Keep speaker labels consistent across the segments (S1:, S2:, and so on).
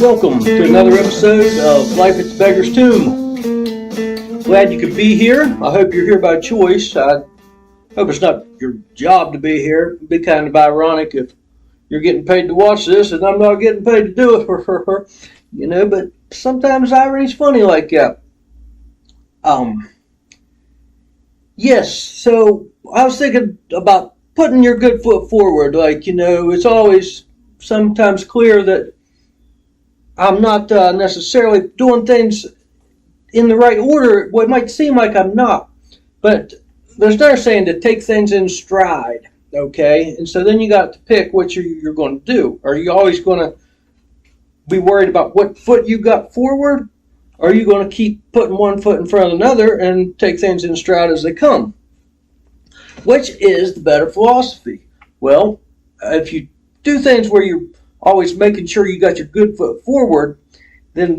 S1: Welcome to another episode of Life at the Beggar's Tomb. Glad you could be here. I hope you're here by choice. I hope it's not your job to be here. It'd be kind of ironic if you're getting paid to watch this and I'm not getting paid to do it. But sometimes irony's funny like that. Yes, so I was thinking about putting your good foot forward. It's always sometimes clear that I'm not necessarily doing things in the right order. Well, it might seem like I'm not, but there's another saying to take things in stride, okay? And so then you got to pick what you're going to do. Are you always going to be worried about what foot you got forward? Or are you going to keep putting one foot in front of another and take things in stride as they come? Which is the better philosophy? Well, if you do things where you're always making sure you got your good foot forward, then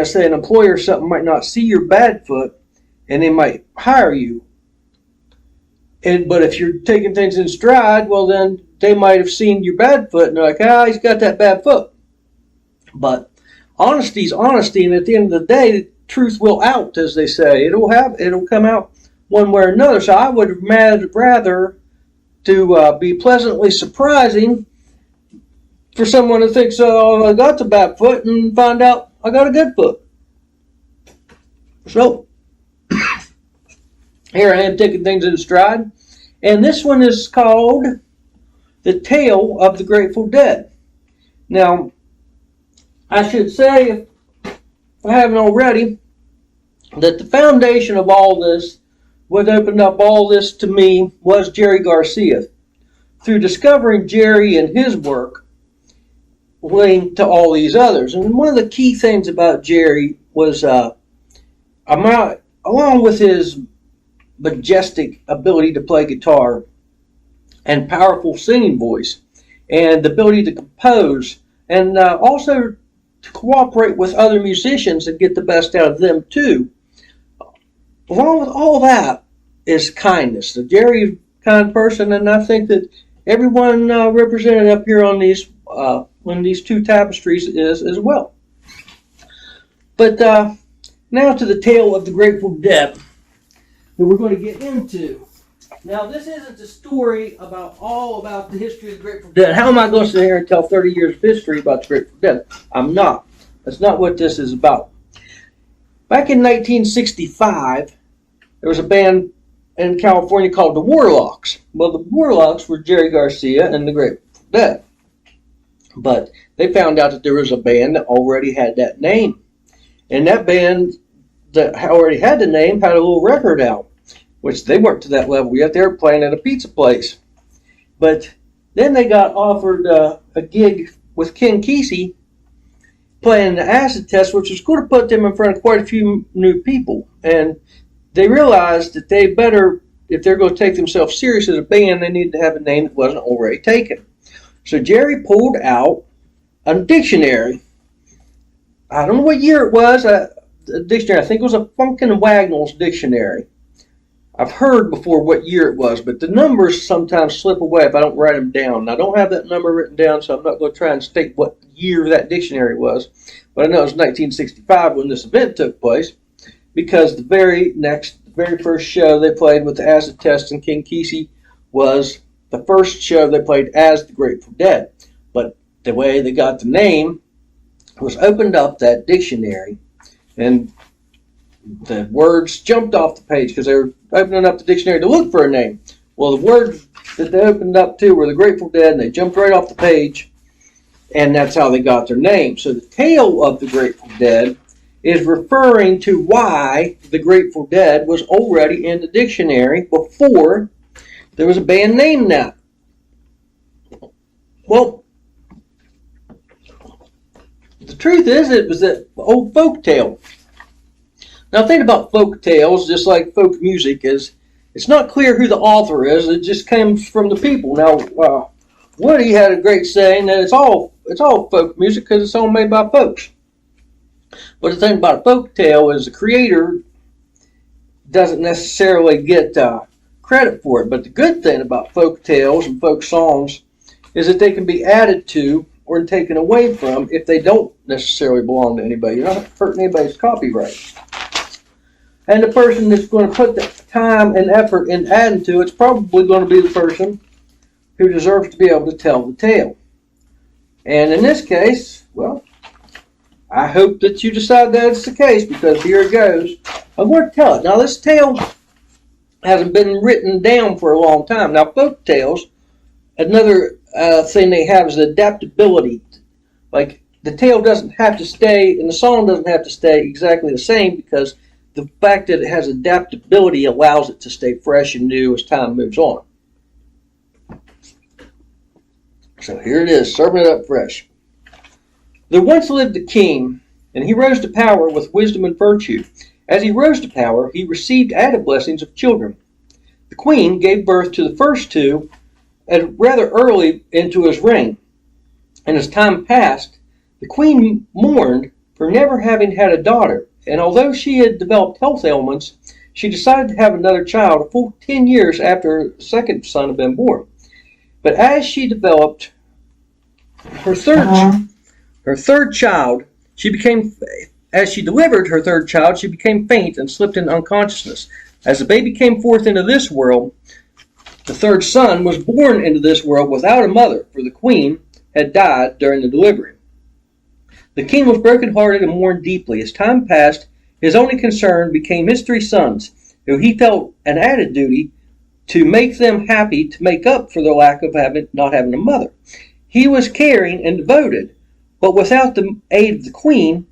S1: say an employer or something might not see your bad foot and they might hire you. But if you're taking things in stride, well then they might have seen your bad foot and they're like, he's got that bad foot. But honesty's honesty, and at the end of the day, the truth will out, as they say. It'll come out one way or another. So I would rather to be pleasantly surprising for someone who thinks, I got the bad foot, and find out I got a good foot. So, here I am taking things in stride. And this one is called The Tale of the Grateful Dead. Now, I should say, if I haven't already, that the foundation of all this, what opened up all this to me, was Jerry Garcia. Through discovering Jerry and his work, linked to all these others. And one of the key things about Jerry was, along with his majestic ability to play guitar and powerful singing voice and the ability to compose and also to cooperate with other musicians and get the best out of them too. Along with all that is kindness. So Jerry is a kind person, and I think that everyone represented up here on these two tapestries is as well. But now to the tale of the Grateful Dead that we're going to get into. Now, this isn't a story all about the history of the Grateful Dead. How am I going to sit here and tell 30 years of history about the Grateful Dead? I'm not. That's not what this is about. Back in 1965, there was a band in California called the Warlocks. Well, the Warlocks were Jerry Garcia and the Grateful Dead. But they found out that there was a band that already had that name. And that band that already had the name had a little record out, which they weren't to that level yet. They were playing at a pizza place. But then they got offered a gig with Ken Kesey playing the acid test, which was going to put them in front of quite a few new people. And they realized that they better, if they're going to take themselves serious as a band, they needed to have a name that wasn't already taken. So Jerry pulled out a dictionary. I don't know what year it was. A dictionary. I think it was a Funkin' Wagnalls dictionary. I've heard before what year it was, but the numbers sometimes slip away if I don't write them down. And I don't have that number written down, so I'm not going to try and state what year that dictionary was. But I know it was 1965 when this event took place, because the very first show they played with the acid test and Ken Kesey was the first show they played as the Grateful Dead. But the way they got the name was opened up that dictionary, and the words jumped off the page because they were opening up the dictionary to look for a name. Well, the words that they opened up to were the Grateful Dead, and they jumped right off the page, and that's how they got their name. So the tale of the Grateful Dead is referring to why the Grateful Dead was already in the dictionary before there was a band named that. Well, the truth is, it was an old folk tale. Now, the thing about folk tales, just like folk music, is it's not clear who the author is. It just comes from the people. Now, Woody had a great saying that it's all folk music because it's all made by folks. But the thing about a folk tale is the creator doesn't necessarily get credit for it. But the good thing about folk tales and folk songs is that they can be added to or taken away from if they don't necessarily belong to anybody. You're not hurting anybody's copyright. And the person that's going to put the time and effort in adding to it's probably going to be the person who deserves to be able to tell the tale. And in this case, well, I hope that you decide that it's the case, because here it goes. I'm going to tell it. Now, this tale hasn't been written down for a long time. Now, folk tales, another thing they have is adaptability. Like, the tale doesn't have to stay, and the song doesn't have to stay exactly the same, because the fact that it has adaptability allows it to stay fresh and new as time moves on. So here it is, serving it up fresh. There once lived a king, and he rose to power with wisdom and virtue. As he rose to power, he received added blessings of children. The queen gave birth to the first two rather early into his reign. And as time passed, the queen mourned for never having had a daughter. And although she had developed health ailments, she decided to have another child a full 10 years after her second son had been born. But as she developed her third child, as she delivered her third child, she became faint and slipped into unconsciousness. As the baby came forth into this world, the third son was born into this world without a mother, for the queen had died during the delivery. The king was brokenhearted and mourned deeply. As time passed, his only concern became his three sons, who he felt an added duty to make them happy, to make up for the lack of not having a mother. He was caring and devoted, but without the aid of the queen,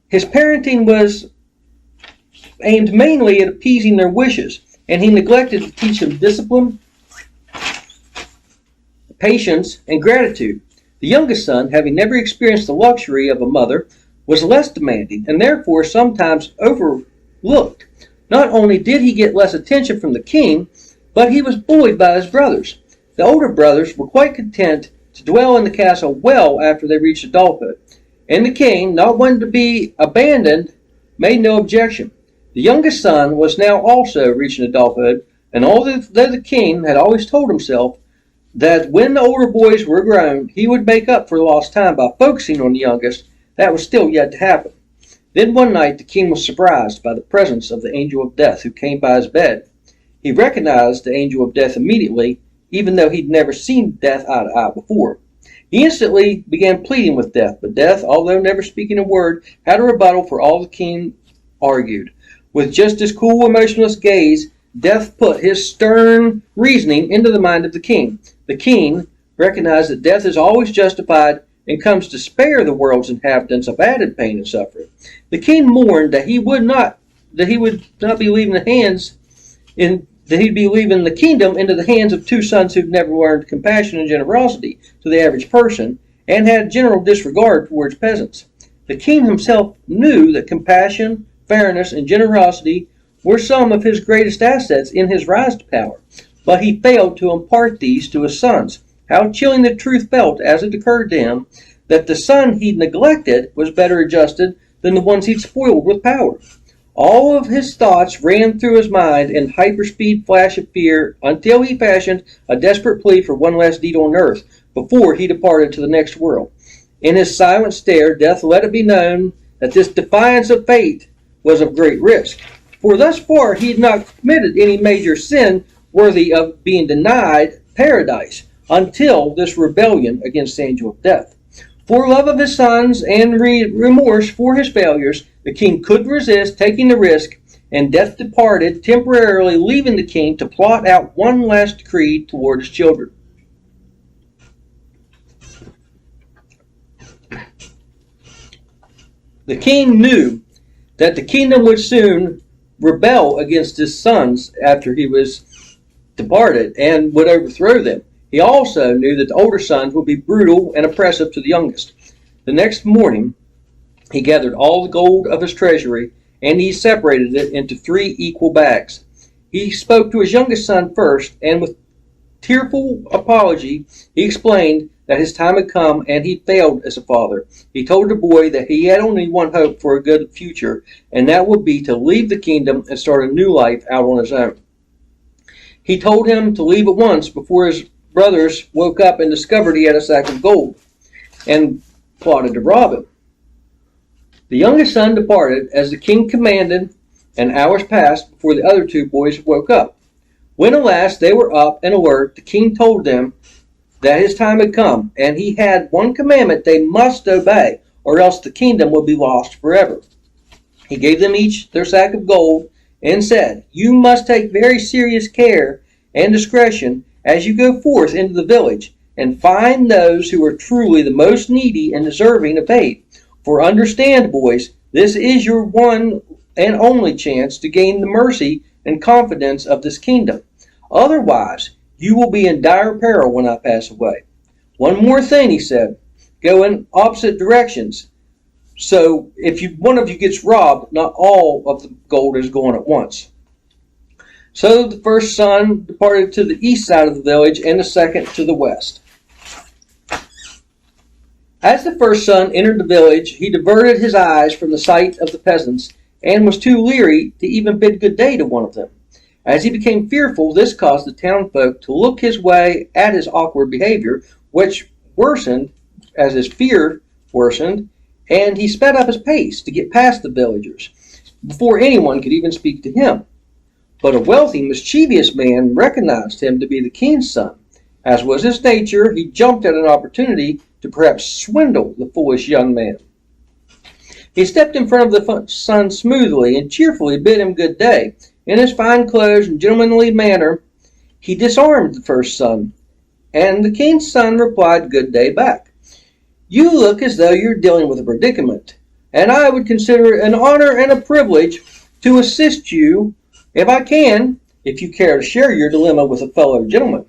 S1: his parenting was aimed mainly at appeasing their wishes, and he neglected to teach them discipline, patience, and gratitude. The youngest son, having never experienced the luxury of a mother, was less demanding and therefore sometimes overlooked. Not only did he get less attention from the king, but he was bullied by his brothers. The older brothers were quite content to dwell in the castle well after they reached adulthood, and the king, not wanting to be abandoned, made no objection. The youngest son was now also reaching adulthood, and although the king had always told himself that when the older boys were grown, he would make up for lost time by focusing on the youngest, that was still yet to happen. Then one night the king was surprised by the presence of the angel of death, who came by his bed. He recognized the angel of death immediately, even though he'd never seen death eye to eye before. He instantly began pleading with death, but death, although never speaking a word, had a rebuttal for all the king argued. With just his cool, emotionless gaze, death put his stern reasoning into the mind of the king. The king recognized that death is always justified and comes to spare the world's inhabitants of added pain and suffering. The king mourned that he would not be leaving he'd be leaving the kingdom into the hands of two sons who'd never learned compassion and generosity to the average person, and had general disregard towards peasants. The king himself knew that compassion, fairness, and generosity were some of his greatest assets in his rise to power, but he failed to impart these to his sons. How chilling the truth felt as it occurred to him that the son he'd neglected was better adjusted than the ones he'd spoiled with power. All of his thoughts ran through his mind in hyperspeed flash of fear until he fashioned a desperate plea for one last deed on earth before he departed to the next world. In his silent stare, death let it be known that this defiance of fate was of great risk, for thus far he had not committed any major sin worthy of being denied paradise until this rebellion against the angel of death. For love of his sons and remorse for his failures, the king couldn't resist taking the risk, and death departed, temporarily leaving the king to plot out one last decree toward his children. The king knew that the kingdom would soon rebel against his sons after he was departed and would overthrow them. He also knew that the older sons would be brutal and oppressive to the youngest. The next morning, he gathered all the gold of his treasury, and he separated it into 3 equal bags. He spoke to his youngest son first, and with tearful apology, he explained that his time had come and he failed as a father. He told the boy that he had only one hope for a good future, and that would be to leave the kingdom and start a new life out on his own. He told him to leave at once before his brothers woke up and discovered he had a sack of gold. and plotted to rob him. The youngest son departed as the king commanded, and hours passed before the other two boys woke up. When at last they were up and alert, the king told them that his time had come, and he had one commandment they must obey, or else the kingdom would be lost forever. He gave them each their sack of gold, and said, "You must take very serious care and discretion as you go forth into the village, and find those who are truly the most needy and deserving of aid. For understand, boys, this is your one and only chance to gain the mercy and confidence of this kingdom. Otherwise, you will be in dire peril when I pass away. One more thing," he said, "go in opposite directions. So if one of you gets robbed, not all of the gold is going at once." So the first son departed to the east side of the village, and the second to the west. As the first son entered the village, he diverted his eyes from the sight of the peasants, and was too leery to even bid good day to one of them. As he became fearful, this caused the townfolk to look his way at his awkward behavior, which worsened as his fear worsened, and he sped up his pace to get past the villagers before anyone could even speak to him. But a wealthy, mischievous man recognized him to be the king's son. As was his nature, he jumped at an opportunity to perhaps swindle the foolish young man. He stepped in front of the son smoothly and cheerfully bid him good day. In his fine clothes and gentlemanly manner, he disarmed the first son, and the king's son replied good day back. "You look as though you're dealing with a predicament, and I would consider it an honor and a privilege to assist you if I can, if you care to share your dilemma with a fellow gentleman."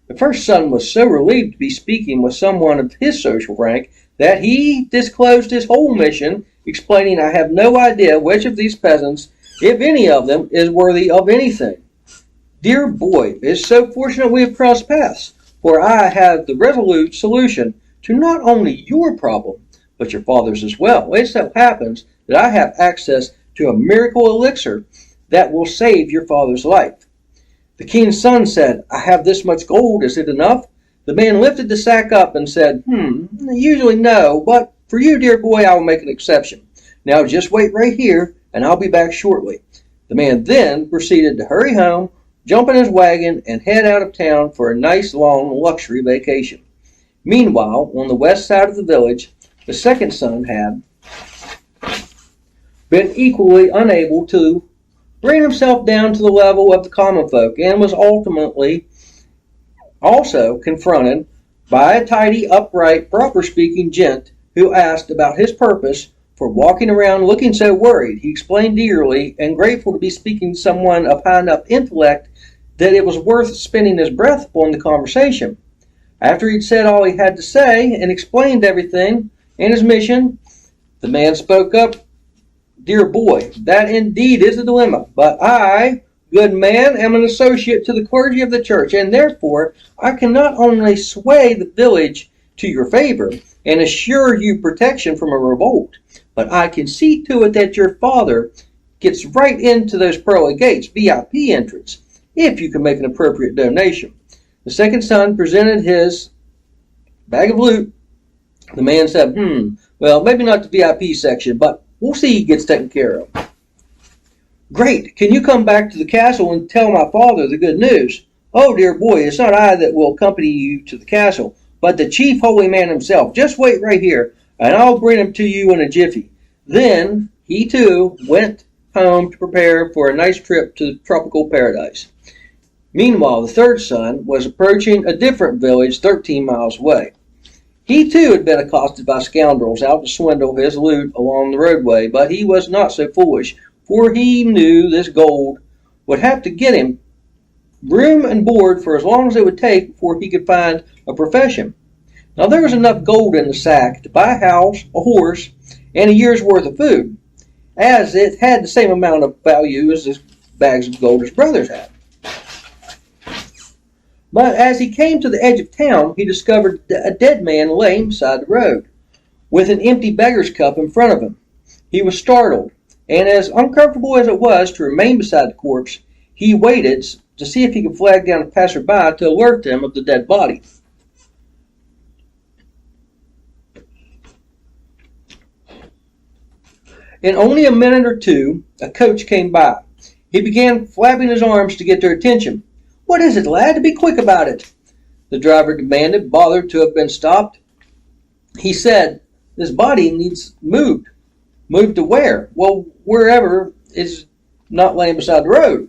S1: The first son was so relieved to be speaking with someone of his social rank that he disclosed his whole mission, explaining, "I have no idea which of these peasants, if any of them, is worthy of anything. Dear boy, it is so fortunate we have crossed paths, for I have the resolute solution to not only your problem, but your father's as well. It so happens that I have access to a miracle elixir that will save your father's life." The king's son said, "I have this much gold, is it enough?" The man lifted the sack up and said, "Usually no, but for you, dear boy, I will make an exception. Now just wait right here, and I'll be back shortly." The man then proceeded to hurry home, jump in his wagon, and head out of town for a nice long luxury vacation. Meanwhile, on the west side of the village, the second son had been equally unable to bring himself down to the level of the common folk, and was ultimately also confronted by a tidy, upright, proper-speaking gent who asked about his purpose for walking around looking so worried. He explained eagerly and grateful to be speaking to someone of high enough intellect that it was worth spending his breath upon the conversation. After he'd said all he had to say and explained everything and his mission, the man spoke up. "Dear boy, that indeed is a dilemma, but I, good man, am an associate to the clergy of the church, and therefore I can not only sway the village to your favor and assure you protection from a revolt, but I can see to it that your father gets right into those pearly gates, VIP entrance, if you can make an appropriate donation." The second son presented his bag of loot. The man said, "Well, maybe not the VIP section, but we'll see he gets taken care of." "Great! Can you come back to the castle and tell my father the good news?" "Oh, dear boy, it's not I that will accompany you to the castle, but the chief holy man himself. Just wait right here, and I'll bring him to you in a jiffy." Then he too went home to prepare for a nice trip to tropical paradise. Meanwhile, the third son was approaching a different village 13 miles away. He too had been accosted by scoundrels out to swindle his loot along the roadway, but he was not so foolish, for he knew this gold would have to get him room and board for as long as it would take before he could find a profession. Now there was enough gold in the sack to buy a house, a horse, and a year's worth of food, as it had the same amount of value as the bags of gold his brothers had. But as he came to the edge of town, he discovered a dead man laying beside the road, with an empty beggar's cup in front of him. He was startled, and as uncomfortable as it was to remain beside the corpse, he waited to see if he could flag down a passerby to alert them of the dead body. In only a minute or two, a coach came by. He began flapping his arms to get their attention. "What is it, lad? Be quick about it," the driver demanded, bothered to have been stopped. He said, "This body needs moved." "Moved to where?" "Well, wherever is not laying beside the road."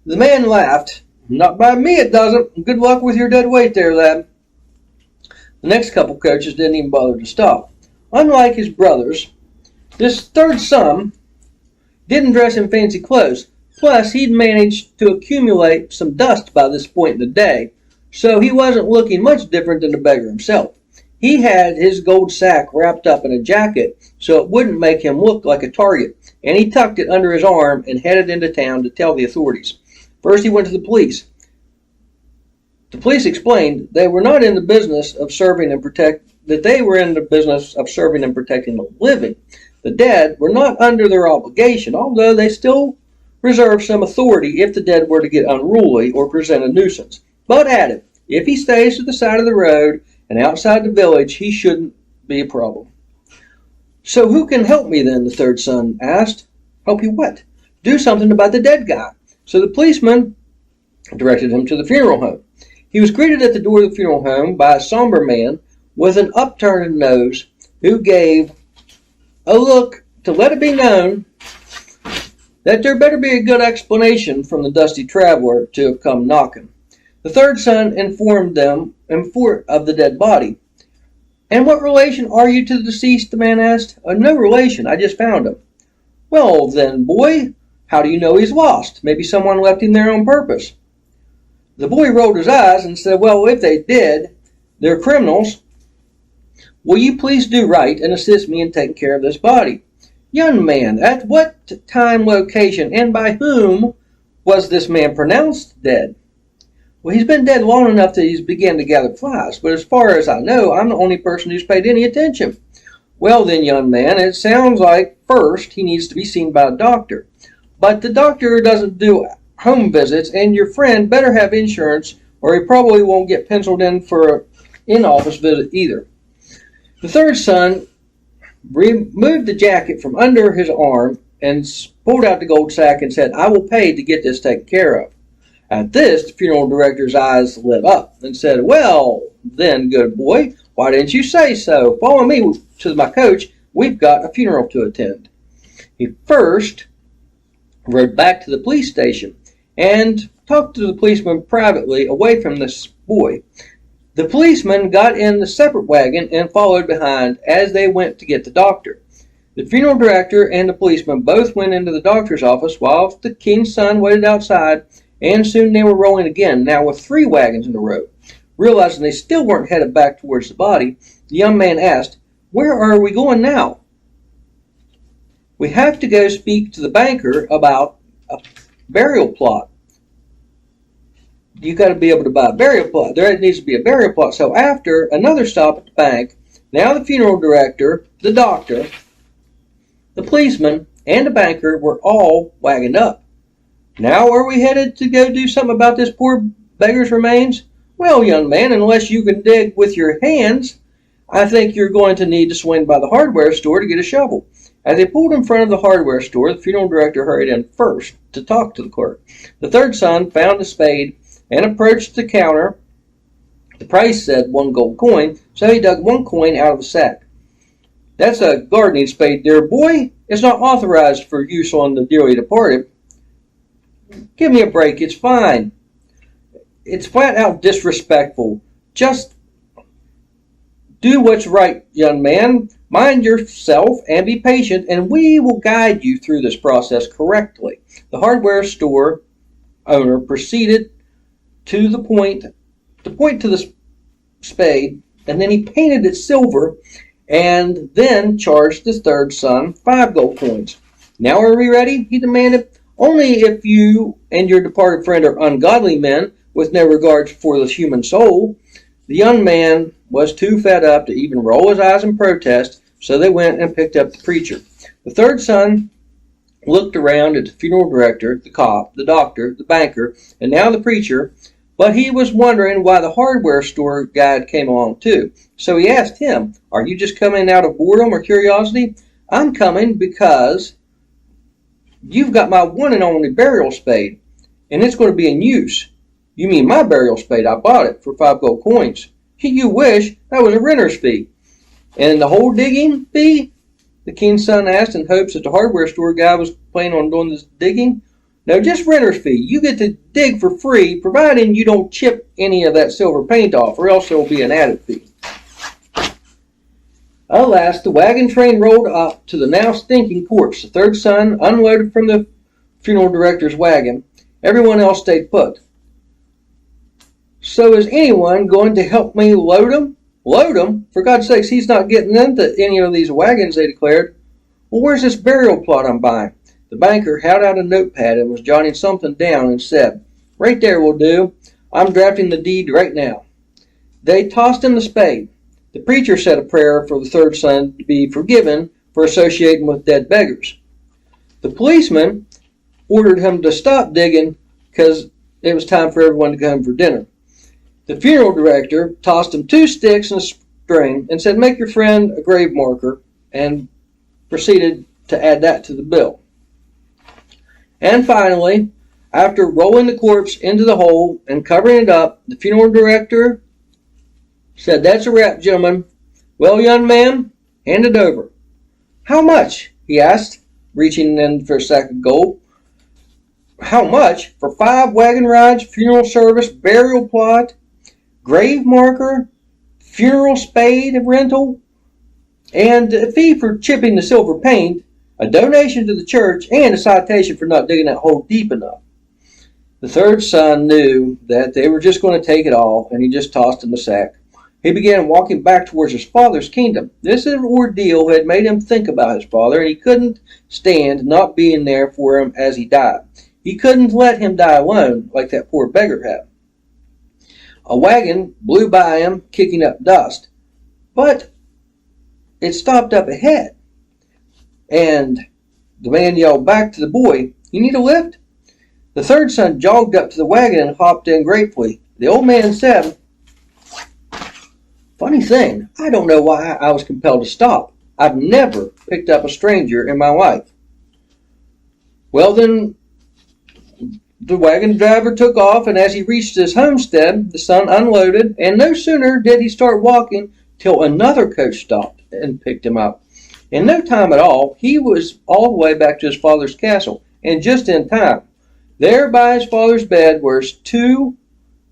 S1: The man laughed. "Not by me, it doesn't. Good luck with your dead weight there, lad." The next couple coaches didn't even bother to stop. Unlike his brothers, this third son didn't dress in fancy clothes. Plus, he'd managed to accumulate some dust by this point in the day, so he wasn't looking much different than the beggar himself. He had his gold sack wrapped up in a jacket so it wouldn't make him look like a target, and he tucked it under his arm and headed into town to tell the authorities. First, he went to the police. The police explained they were not in the business of serving and protecting the living. The dead were not under their obligation, although they still reserved some authority if the dead were to get unruly or present a nuisance. But added, if he stays to the side of the road and outside the village, he shouldn't be a problem. "So who can help me then?" the third son asked. "Help you what?" "Do something about the dead guy." So the policeman directed him to the funeral home. He was greeted at the door of the funeral home by a somber man with an upturned nose who gave a look to let it be known that there better be a good explanation from the dusty traveler to have come knocking. The third son informed them of the dead body. "And what relation are you to the deceased?" the man asked. "No relation. I just found him." "Well then, boy, how do you know he's lost? Maybe someone left him there on purpose." The boy rolled his eyes and said, "Well, if they did, they're criminals. Will you please do right and assist me in taking care of this body?" "Young man, at what time, location, and by whom was this man pronounced dead?" "Well, he's been dead long enough that he's begun to gather flies, but as far as I know, I'm the only person who's paid any attention." "Well then, young man, it sounds like first he needs to be seen by a doctor. But the doctor doesn't do home visits, and your friend better have insurance or he probably won't get penciled in for an in-office visit either." The third son removed the jacket from under his arm and pulled out the gold sack and said, "I will pay to get this taken care of." At this, the funeral director's eyes lit up and said, "Well, then, good boy, why didn't you say so? Follow me to my coach. We've got a funeral to attend." He first rode back to the police station and talked to the policeman privately away from this boy. The policeman got in the separate wagon and followed behind as they went to get the doctor. The funeral director and the policeman both went into the doctor's office while the king's son waited outside, and soon they were rolling again, now with 3 wagons in the road. Realizing they still weren't headed back towards the body, the young man asked, "Where are we going now?" "We have to go speak to the banker about a burial plot." You got to be able to buy a burial plot. There needs to be a burial plot. So after another stop at the bank, now the funeral director, the doctor, the policeman, and the banker were all wagoned up. "Now are we headed to go do something about this poor beggar's remains?" "Well, young man, unless you can dig with your hands, I think you're going to need to swing by the hardware store to get a shovel." As they pulled in front of the hardware store, the funeral director hurried in first to talk to the clerk. The third son found a spade and approached the counter. The price said 1 gold coin, so he dug 1 coin out of the sack. "That's a gardening spade, dear boy. It's not authorized for use on the dearly departed." "Give me a break. It's fine." "It's flat out disrespectful. Just do what's right, young man. Mind yourself and be patient, and we will guide you through this process correctly." The hardware store owner proceeded to point to the spade, and then he painted it silver, and then charged the third son 5 gold coins. "Now are we ready?" he demanded. "Only if you and your departed friend are ungodly men with no regard for the human soul." The young man was too fed up to even roll his eyes in protest, so they went and picked up the preacher. The third son looked around at the funeral director, the cop, the doctor, the banker, and now the preacher, but he was wondering why the hardware store guide came along too. So he asked him, "Are you just coming out of boredom or curiosity?" I'm coming because you've got my one and only burial spade, and it's going to be in use. You mean my burial spade? I bought it for 5 gold coins. You wish that was a renter's fee. And the whole digging fee? The king's son asked in hopes that the hardware store guy was planning on doing this digging. No, just renter's fee. You get to dig for free, providing you don't chip any of that silver paint off, or else there will be an added fee. Alas, the wagon train rolled up to the now stinking corpse. The third son unloaded from the funeral director's wagon. Everyone else stayed put. So is anyone going to help me load him? Load him? For God's sakes, he's not getting into any of these wagons, they declared. Well, where's this burial plot I'm buying? The banker held out a notepad and was jotting something down and said, Right there will do. I'm drafting the deed right now. They tossed him the spade. The preacher said a prayer for the third son to be forgiven for associating with dead beggars. The policeman ordered him to stop digging because it was time for everyone to go home for dinner. The funeral director tossed him 2 sticks and a string and said, Make your friend a grave marker, and proceeded to add that to the bill. And finally, after rolling the corpse into the hole and covering it up, the funeral director said, That's a wrap, gentlemen. Well, young man, hand it over. How much? He asked, reaching in for a sack of gold. How much? For 5 wagon rides, funeral service, burial plot, grave marker, funeral spade rental, and a fee for chipping the silver paint, a donation to the church, and a citation for not digging that hole deep enough. The third son knew that they were just going to take it all, and he just tossed him the sack. He began walking back towards his father's kingdom. This ordeal had made him think about his father, and he couldn't stand not being there for him as he died. He couldn't let him die alone like that poor beggar had. A wagon blew by him, kicking up dust, but it stopped up ahead. And the man yelled back to the boy, You need a lift? The third son jogged up to the wagon and hopped in gratefully. The old man said, Funny thing, I don't know why I was compelled to stop. I've never picked up a stranger in my life. Well then, the wagon driver took off, and as he reached his homestead, the son unloaded, and no sooner did he start walking till another coach stopped and picked him up. In no time at all, he was all the way back to his father's castle, and just in time. There by his father's bed were 2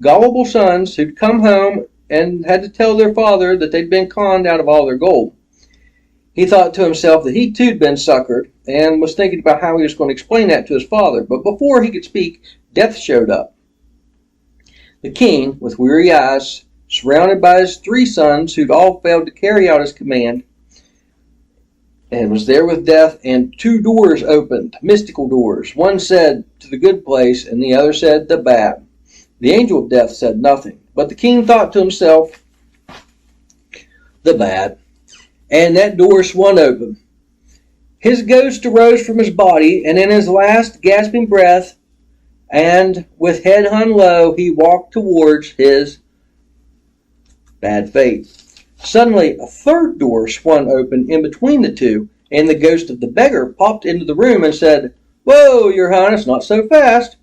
S1: gullible sons who'd come home and had to tell their father that they'd been conned out of all their gold. He thought to himself that he too'd been suckered, and was thinking about how he was going to explain that to his father. But before he could speak, death showed up. The king, with weary eyes, surrounded by his 3 sons who'd all failed to carry out his command, and was there with death, and 2 doors opened, mystical doors. One said, To the good place, and the other said, The bad. The angel of death said nothing, but the king thought to himself, The bad. And that door swung open. His ghost arose from his body, and in his last gasping breath, and with head hung low, he walked towards his bad fate. Suddenly, a third door swung open in between the 2, and the ghost of the beggar popped into the room and said, Whoa, your highness, not so fast.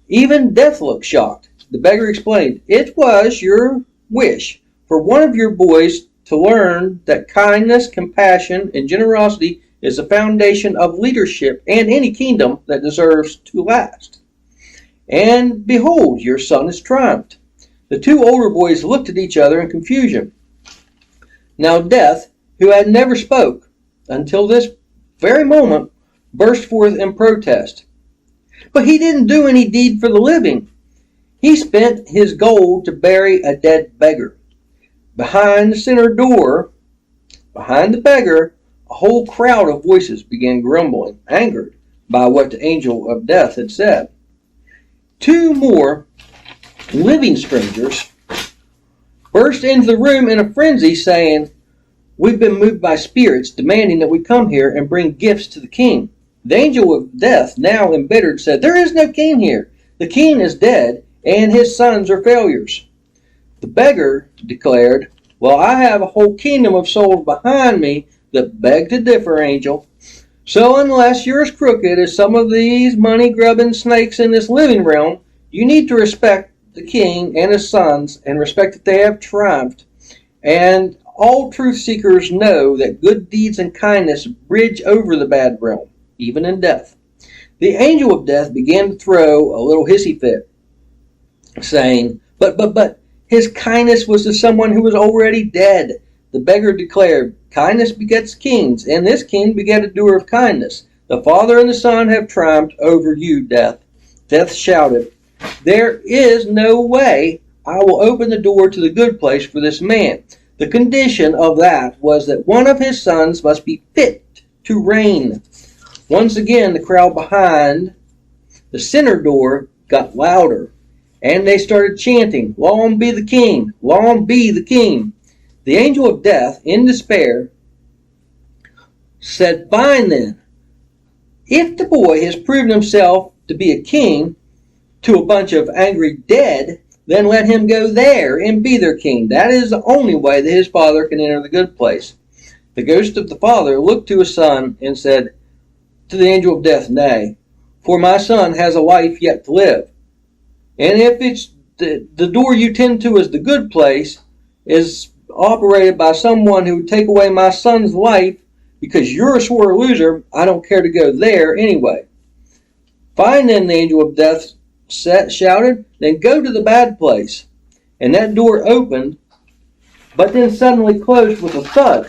S1: Even death looked shocked. The beggar explained, It was your wish for one of your boys to learn that kindness, compassion, and generosity is the foundation of leadership and any kingdom that deserves to last. And behold, your son has triumphed. The 2 older boys looked at each other in confusion. Now Death, who had never spoke until this very moment, burst forth in protest. But he didn't do any deed for the living. He spent his gold to bury a dead beggar. Behind the center door, behind the beggar, a whole crowd of voices began grumbling, angered by what the angel of death had said. 2 more living strangers burst into the room in a frenzy, saying, We've been moved by spirits demanding that we come here and bring gifts to the king. The angel of death, now embittered, said, There is no king here. The king is dead, and his sons are failures. The beggar declared, Well, I have a whole kingdom of souls behind me that beg to differ, Angel. So unless you're as crooked as some of these money-grubbing snakes in this living realm, you need to respect the king and his sons and respect that they have triumphed. And all truth seekers know that good deeds and kindness bridge over the bad realm, even in death. The angel of death began to throw a little hissy fit, saying, But, his kindness was to someone who was already dead. The beggar declared, Kindness begets kings, and this king begat a doer of kindness. The Father and the Son have triumphed over you, Death. Death shouted, There is no way I will open the door to the good place for this man. The condition of that was that one of his sons must be fit to reign. Once again, the crowd behind the center door got louder, and they started chanting, Long be the king! Long be the king! The angel of death, in despair, said, Fine then. If the boy has proven himself to be a king to a bunch of angry dead, then let him go there and be their king. That is the only way that his father can enter the good place. The ghost of the father looked to his son and said to the angel of death, Nay, for my son has a life yet to live. And if it's the door you tend to as the good place is operated by someone who would take away my son's life because you're a sore loser, I don't care to go there anyway. Fine then, the angel of death shouted, then go to the bad place. And that door opened, but then suddenly closed with a thud,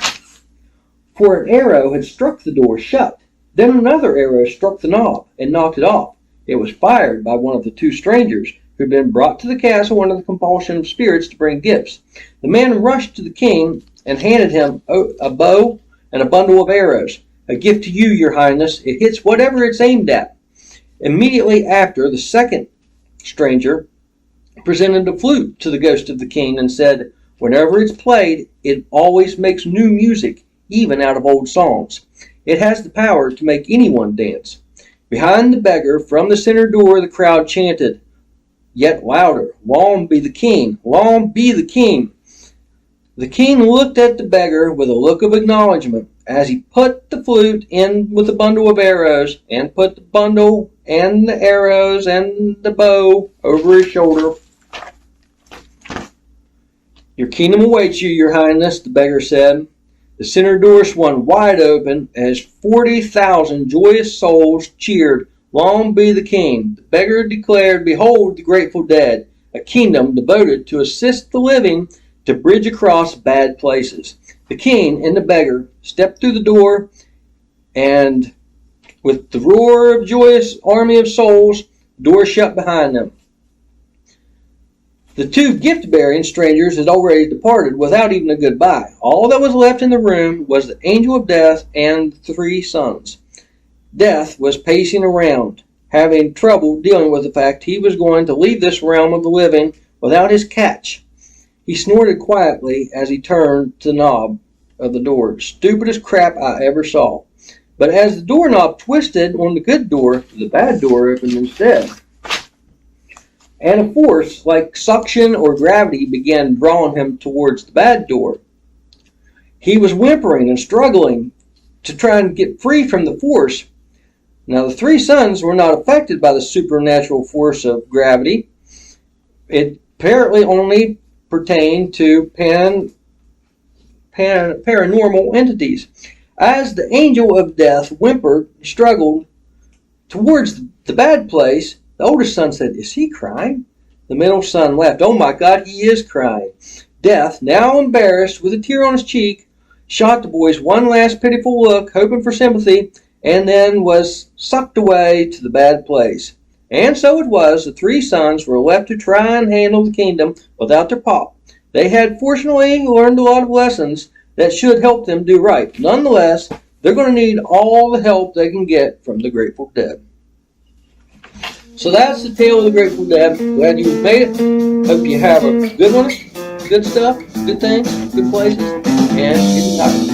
S1: for an arrow had struck the door shut. Then another arrow struck the knob and knocked it off. It was fired by one of the two strangers who had been brought to the castle under the compulsion of spirits to bring gifts. The man rushed to the king and handed him a bow and a bundle of arrows. A gift to you, your highness. It hits whatever it's aimed at. Immediately after, the second stranger presented a flute to the ghost of the king and said, Whenever it's played, it always makes new music, even out of old songs. It has the power to make anyone dance. Behind the beggar, from the center door, the crowd chanted, yet louder, Long be the king! Long be the king! The king looked at the beggar with a look of acknowledgement as he put the flute in with the bundle of arrows and put the bundle and the arrows and the bow over his shoulder. Your kingdom awaits you, your highness, the beggar said. The center door swung wide open as 40,000 joyous souls cheered, Long be the king! The beggar declared, Behold the grateful dead, a kingdom devoted to assist the living to bridge across bad places. The king and the beggar stepped through the door, and with the roar of joyous army of souls, the door shut behind them. The two gift-bearing strangers had already departed without even a goodbye. All that was left in the room was the angel of death and the three sons. Death was pacing around, having trouble dealing with the fact he was going to leave this realm of the living without his catch. He snorted quietly as he turned to the knob of the door. Stupidest crap I ever saw. But as the doorknob twisted on the good door, the bad door opened instead. And a force like suction or gravity began drawing him towards the bad door. He was whimpering and struggling to try and get free from the force. Now the three sons were not affected by the supernatural force of gravity. It apparently only pertained to paranormal entities. As the angel of death whimpered and struggled towards the bad place, the oldest son said, Is he crying? The middle son laughed. Oh my God, he is crying. Death, now embarrassed with a tear on his cheek, shot the boys one last pitiful look, hoping for sympathy, and then was sucked away to the bad place. And so it was, the three sons were left to try and handle the kingdom without their pop. They had fortunately learned a lot of lessons that should help them do right. Nonetheless, they're going to need all the help they can get from the Grateful Dead. So that's the tale of the Grateful Dead. Glad you made it. Hope you have a good one. Good stuff, good things, good places, and good night.